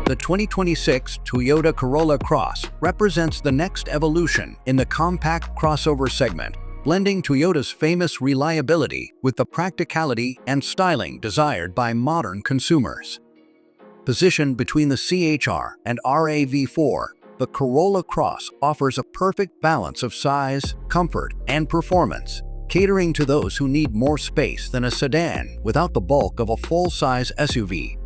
The 2026 Toyota Corolla Cross represents the next evolution in the compact crossover segment, blending Toyota's famous reliability with the practicality and styling desired by modern consumers. Positioned between the CHR and RAV4, the Corolla Cross offers a perfect balance of size, comfort, and performance, catering to those who need more space than a sedan without the bulk of a full-size SUV.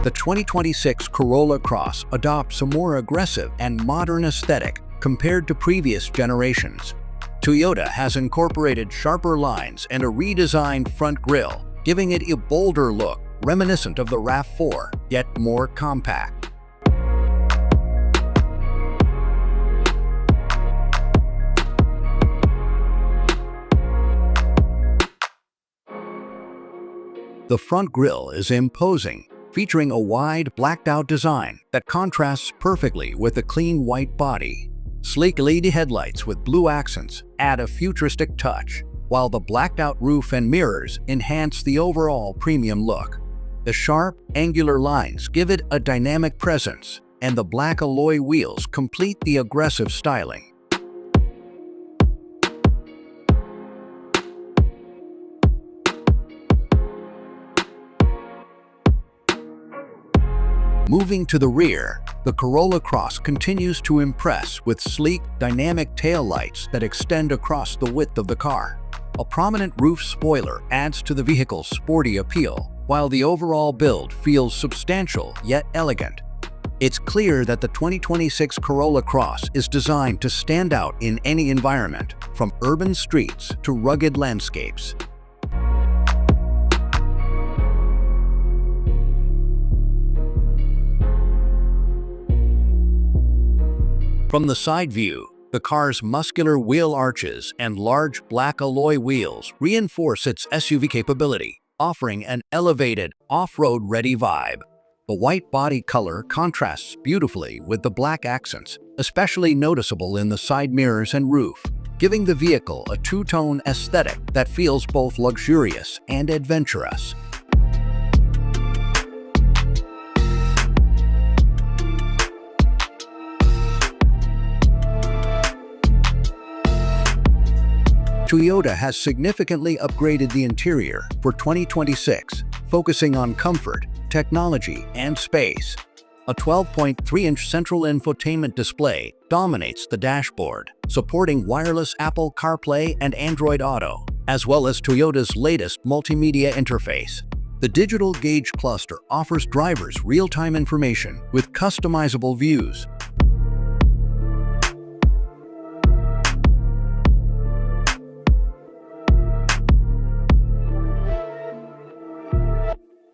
The 2026 Corolla Cross adopts a more aggressive and modern aesthetic compared to previous generations. Toyota has incorporated sharper lines and a redesigned front grille, giving it a bolder look reminiscent of the RAV4, yet more compact. The front grille is imposing, featuring a wide, blacked-out design that contrasts perfectly with the clean white body. Sleek LED headlights with blue accents add a futuristic touch, while the blacked-out roof and mirrors enhance the overall premium look. The sharp, angular lines give it a dynamic presence, and the black alloy wheels complete the aggressive styling. Moving to the rear, the Corolla Cross continues to impress with sleek, dynamic taillights that extend across the width of the car. A prominent roof spoiler adds to the vehicle's sporty appeal, while the overall build feels substantial yet elegant. It's clear that the 2026 Corolla Cross is designed to stand out in any environment, from urban streets to rugged landscapes. From the side view, the car's muscular wheel arches and large black alloy wheels reinforce its SUV capability, offering an elevated, off-road-ready vibe. The white body color contrasts beautifully with the black accents, especially noticeable in the side mirrors and roof, giving the vehicle a two-tone aesthetic that feels both luxurious and adventurous. Toyota has significantly upgraded the interior for 2026, focusing on comfort, technology, and space. A 12.3-inch central infotainment display dominates the dashboard, supporting wireless Apple CarPlay and Android Auto, as well as Toyota's latest multimedia interface. The digital gauge cluster offers drivers real-time information with customizable views.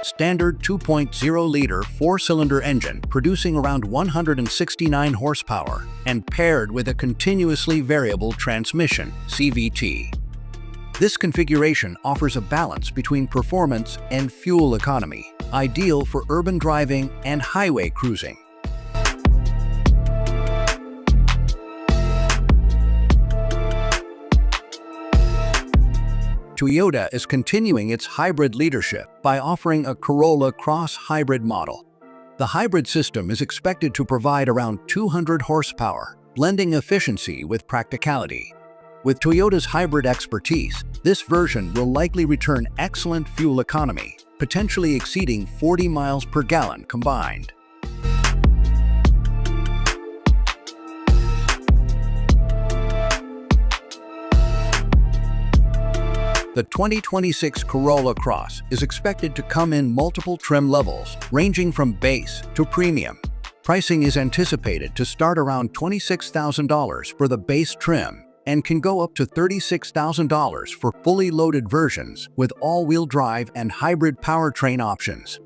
Standard 2.0-liter four-cylinder engine producing around 169 horsepower and paired with a continuously variable transmission (CVT). This configuration offers a balance between performance and fuel economy, ideal for urban driving and highway cruising. Toyota is continuing its hybrid leadership by offering a Corolla Cross hybrid model. The hybrid system is expected to provide around 200 horsepower, blending efficiency with practicality. With Toyota's hybrid expertise, this version will likely return excellent fuel economy, potentially exceeding 40 miles per gallon combined. The 2026 Corolla Cross is expected to come in multiple trim levels, ranging from base to premium. Pricing is anticipated to start around $26,000 for the base trim and can go up to $36,000 for fully loaded versions with all-wheel drive and hybrid powertrain options.